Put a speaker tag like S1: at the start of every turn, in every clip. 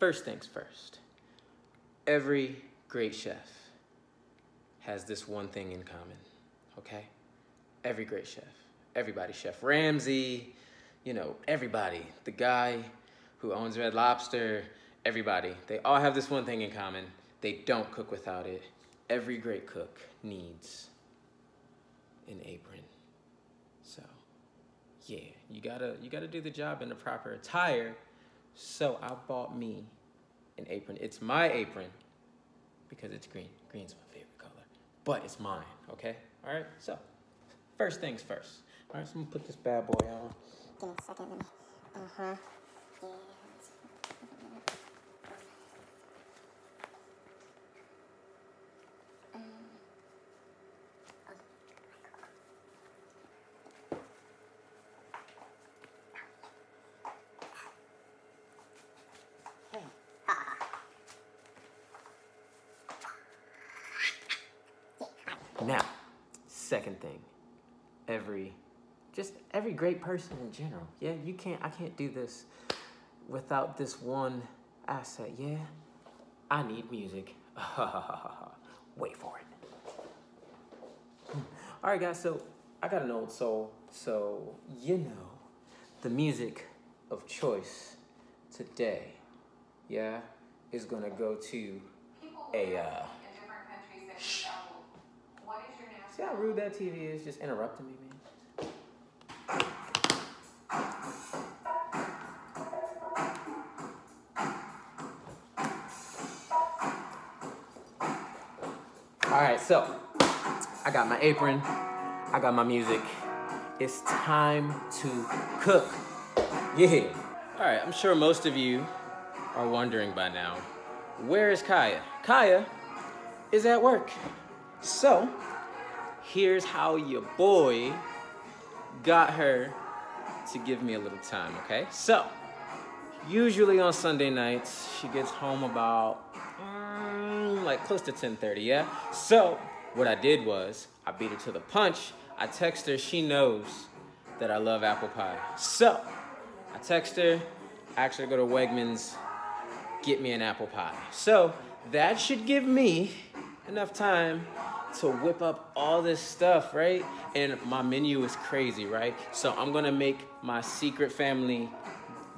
S1: first things first. Every great chef has this one thing in common, okay? Every great chef. Everybody, Chef Ramsay, you know, everybody. The guy who owns Red Lobster, everybody. They all have this one thing in common. They don't cook without it. Every great cook needs an apron. So, yeah, you gotta do the job in the proper attire. So I bought me an apron. It's my apron because it's green. Green's my favorite color, but it's mine, okay? All right, so first things first. All right, so I'm gonna put this bad boy on.
S2: Give me a second, let me, yeah.
S1: Now, second thing, every great person in general. Yeah, I can't do this without this one asset, yeah? I need music. Wait for it. All right, guys, so I got an old soul, so you know, the music of choice today, yeah, is gonna go to a, shh. See how rude that TV is, just interrupting me, man? All right, so I got my apron, I got my music. It's time to cook. Yeah. All right, I'm sure most of you are wondering by now, where is Kaya? Kaya is at work. So, here's how your boy got her to give me a little time, okay? So, usually on Sunday nights, she gets home about like close to 10:30, yeah? So, what I did was, I beat her to the punch. I text her, she knows that I love apple pie. So, I text her, ask her to go to Wegmans, get me an apple pie. So, that should give me enough time to whip up all this stuff, right? And my menu is crazy, right? So I'm gonna make my secret family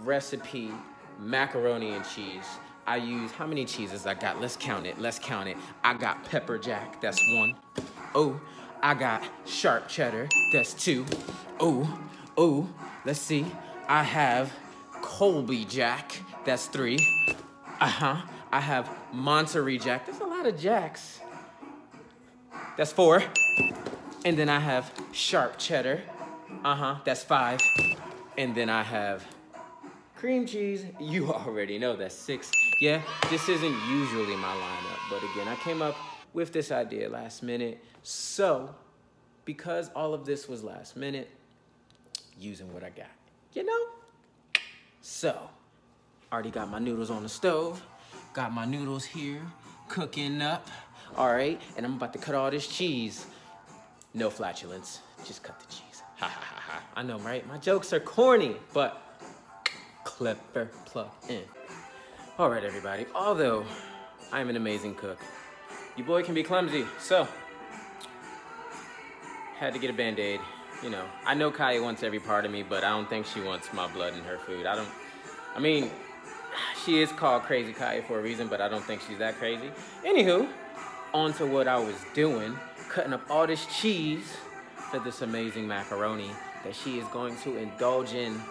S1: recipe macaroni and cheese. I use, how many cheeses I got? Let's count it, I got pepper jack, that's 1. Oh, I got sharp cheddar, that's 2. Oh, let's see. I have Colby jack, that's 3. I have Monterey jack, that's a lot of jacks. That's 4. And then I have sharp cheddar. That's 5. And then I have cream cheese. You already know that's 6. Yeah, this isn't usually my lineup. But again, I came up with this idea last minute. So, because all of this was last minute, using what I got, you know? So, already got my noodles on the stove. Got my noodles here, cooking up. All right, and I'm about to cut all this cheese. No flatulence, just cut the cheese. Ha ha ha ha. I know, right? My jokes are corny, but clever plug in. All right, everybody. Although I'm an amazing cook, your boy can be clumsy, so had to get a Band-Aid. You know, I know Kaya wants every part of me, but I don't think she wants my blood in her food. I mean, she is called Crazy Kaya for a reason, but I don't think she's that crazy. Anywho, on to what I was doing, cutting up all this cheese for this amazing macaroni that she is going to indulge in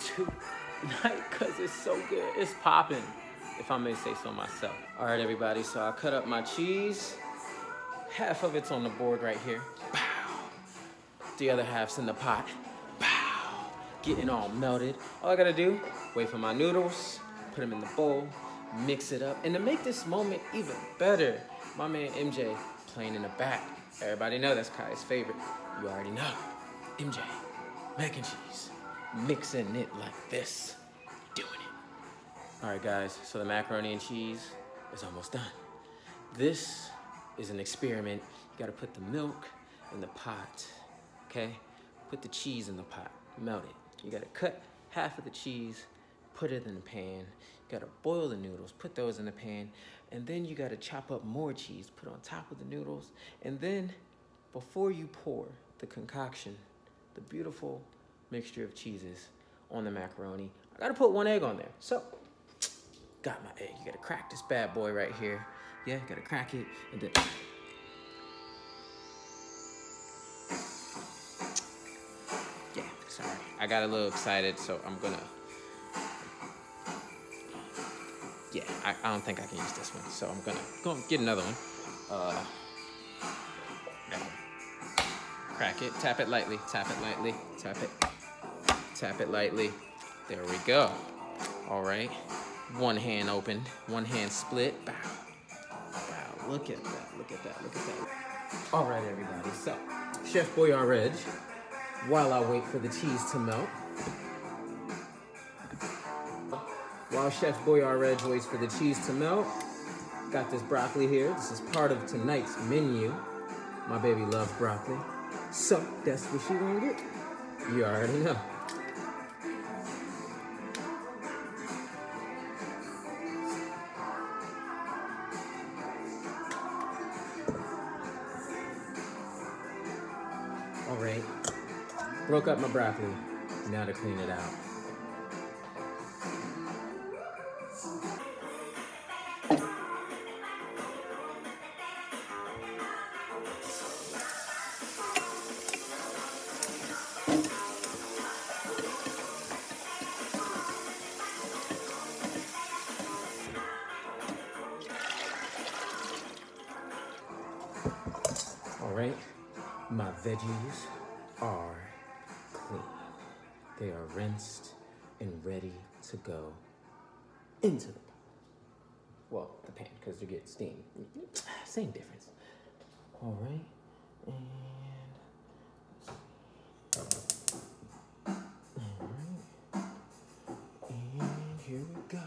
S1: tonight because it's so good. It's popping, if I may say so myself. All right, everybody, so I cut up my cheese. Half of it's on the board right here. Pow. The other half's in the pot. Pow. Getting all melted. All I gotta do, wait for my noodles, put them in the bowl, mix it up. And to make this moment even better, my man MJ playing in the back. Everybody know that's Kaya's favorite. You already know. MJ, mac and cheese, mixing it like this, doing it. All right, guys, so the macaroni and cheese is almost done. This is an experiment. You gotta put the milk in the pot, okay? Put the cheese in the pot, melt it. You gotta cut half of the cheese, put it in the pan. You gotta boil the noodles, put those in the pan, and then you gotta chop up more cheese, put on top of the noodles, and then before you pour the concoction, the beautiful mixture of cheeses on the macaroni, I gotta put 1 egg on there. So, got my egg. You gotta crack this bad boy right here. Yeah, gotta crack it, and then... Yeah, sorry. I got a little excited, so I'm gonna... Yeah, I don't think I can use this one, so I'm gonna get another one. Crack it, tap it lightly, tap it lightly, tap it lightly. There we go. All right, one hand open, one hand split. Bow, bow, look at that, look at that, look at that. All right, everybody, so Chef Boyardee, while I wait for the cheese to melt, while Chef Boyardee waits for the cheese to melt, got this broccoli here. This is part of tonight's menu. My baby loves broccoli, so that's what she gonna get. You already know. All right, broke up my broccoli. Now to clean it out. All right, my veggies are clean. They are rinsed and ready to go into the pot. Well, the pan, because they get steam. Same difference. All right, and all right, and here we go.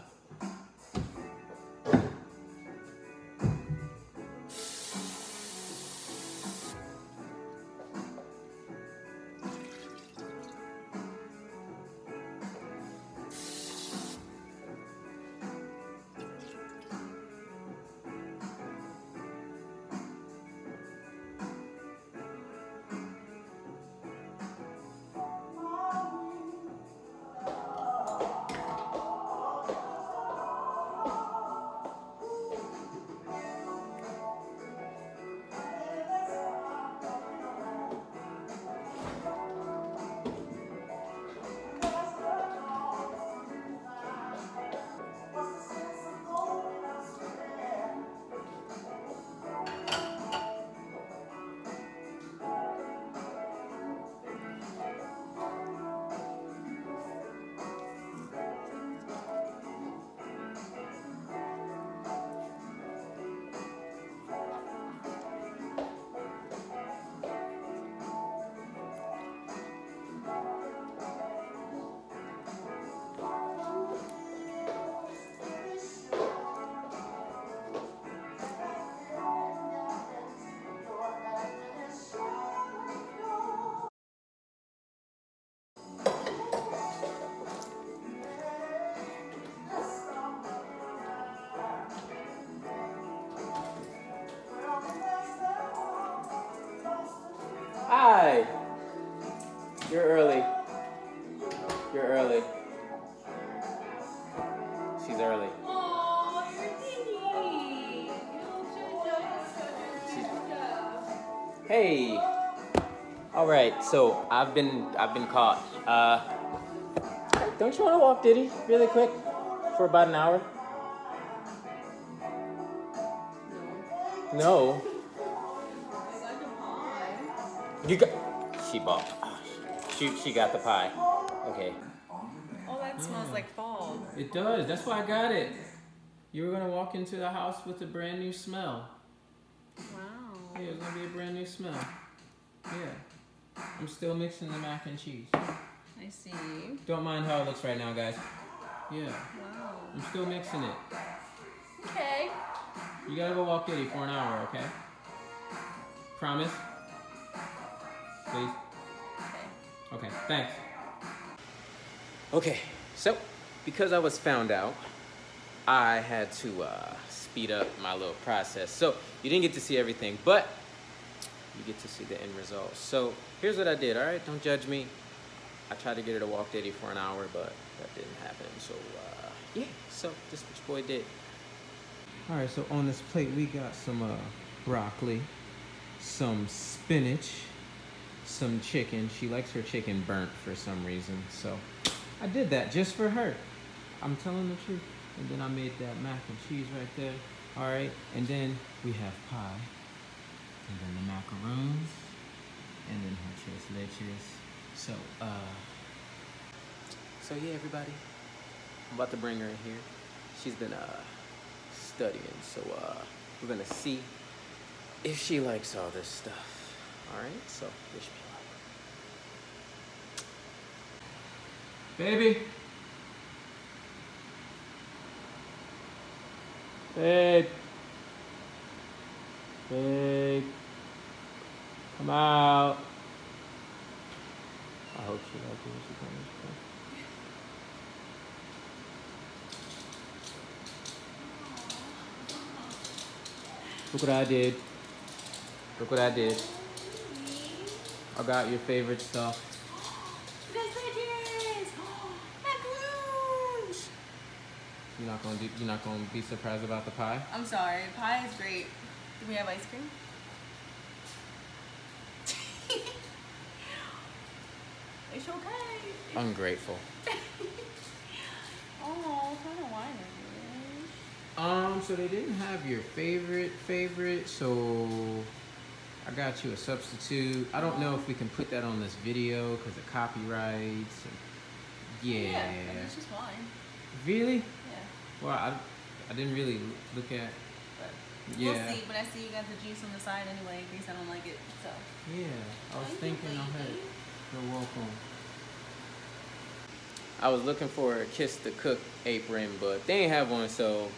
S1: Hi. You're early. You're early. She's early.
S3: Oh, you're dingy.
S1: Hey. All right. So I've been caught. Don't you want to walk Diddy really quick for about an hour? No. You got. She bought. Oh, she got the pie. Okay.
S3: Oh, that smells like fall.
S1: It does. That's why I got it. You were gonna walk into the house with a brand new smell.
S3: Wow.
S1: Yeah, it's gonna be a brand new smell. Yeah. I'm still mixing the mac and cheese.
S3: I see.
S1: Don't mind how it looks right now, guys. Yeah.
S3: Wow.
S1: I'm still mixing it.
S3: Okay.
S1: You gotta go walk Diddy for an hour, okay? Promise? Please?
S3: Okay.
S1: Okay, thanks. Okay, so because I was found out, I had to speed up my little process. So you didn't get to see everything, but you get to see the end result. So here's what I did, all right? Don't judge me. I tried to get her to walk Diddy for an hour, but that didn't happen. So yeah, so this is what your boy did. All right, so on this plate, we got some broccoli, some spinach, some chicken. She likes her chicken burnt for some reason, so I did that just for her. I'm telling the truth. And then I made that mac and cheese right there. All right, and then we have pie, and then the macaroons, and then her tres leches. So, so yeah, everybody, I'm about to bring her in here. She's been studying, so we're gonna see if she likes all this stuff. All right, so wish me luck. Baby. Babe. Babe. Come out. I hope she likes it when she comes. Look what I did. Look what I did. I got your favorite stuff. You're not gonna be surprised about the pie?
S3: I'm sorry. Pie is great. Do we have ice cream? It's okay.
S1: Ungrateful.
S3: Oh, kind of whining.
S1: So they didn't have your favorite, so I got you a substitute. I don't know if we can put that on this video because of copyrights. Yeah.
S3: It's just fine.
S1: Really?
S3: Yeah.
S1: Well, I didn't really look at.
S3: But
S1: Yeah.
S3: we'll see. But I see you got the juice on the side anyway, in case I don't like it. So.
S1: Yeah, I was thinking ahead. You're welcome. I was looking for a Kiss the Cook apron, but they ain't have one, so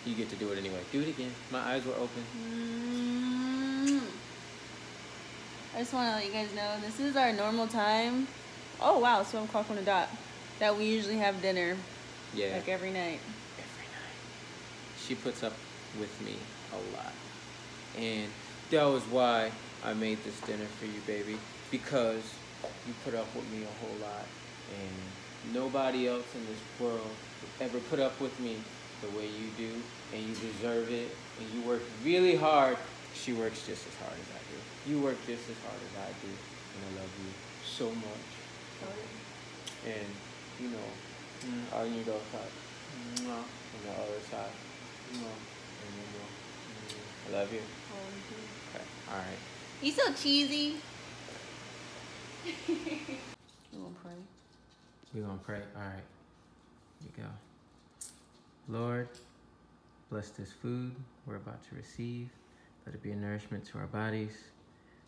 S1: you get to do it anyway. Do it again. My eyes were open.
S3: I just want to let you guys know this is our normal time. Oh wow, so I'm clock on the dot. That we usually have dinner.
S1: Yeah.
S3: Like every night.
S1: Every night. She puts up with me a lot. And that was why I made this dinner for you, baby. Because you put up with me a whole lot. And nobody else in this world would ever put up with me the way you do. And you deserve it. And you work really hard. She works just as hard as I do. You work just as hard as I do. And I love you so much. And, you know, on your other side. On the other side. I love you. Okay. All right.
S3: You so cheesy. You wanna pray?
S1: We're going to pray. All right. Here we go. Lord, bless this food we're about to receive. Let it be a nourishment to our bodies.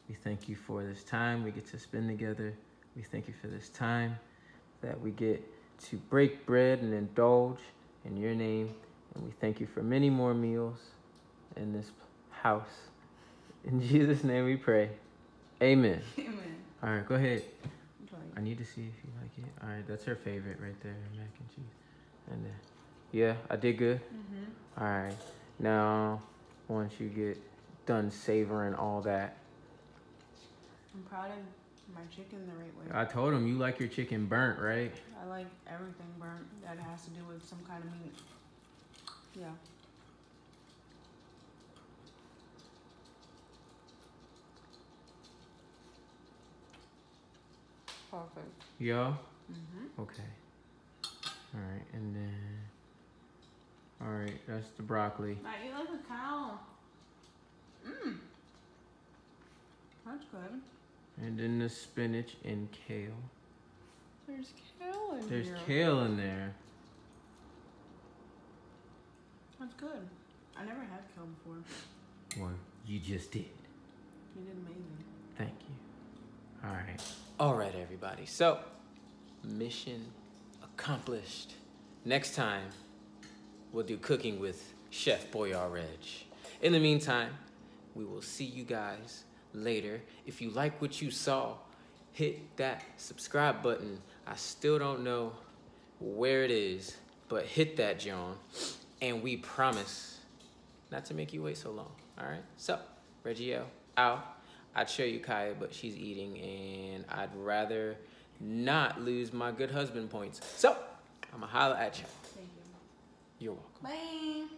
S1: We thank you for this time we get to spend together. We thank you for this time that we get to break bread and indulge in your name. And we thank you for many more meals in this house. In Jesus' name we pray. Amen.
S3: Amen.
S1: All right, go ahead. I need to see if you like it. All right, that's her favorite right there, mac and cheese. And yeah, I did good. All right, now once you get done savoring all that,
S3: I'm proud of my chicken the right way.
S1: I told him you like your chicken burnt, right?
S3: I like everything burnt that has to do with some kind of meat. Yeah. Perfect.
S1: Yeah? Okay. All right, and then, all right, that's the broccoli.
S3: I eat like a cow. That's good.
S1: And then the spinach and kale.
S3: There's kale in
S1: There's
S3: here.
S1: kale in there.
S3: That's good. I never had kale before.
S1: Well, you just did.
S3: You did amazing.
S1: Thank you. All right. All right, everybody. So, mission accomplished. Next time, we'll do cooking with Chef Boyar Reg. In the meantime, we will see you guys later. If you like what you saw, hit that subscribe button. I still don't know where it is, but hit that, John. And we promise not to make you wait so long. All right? So, Reggie L, out. I'd show you Kaya, but she's eating, and I'd rather not lose my good husband points. So, I'm going to holler at you.
S3: Thank you.
S1: You're welcome.
S3: Bye.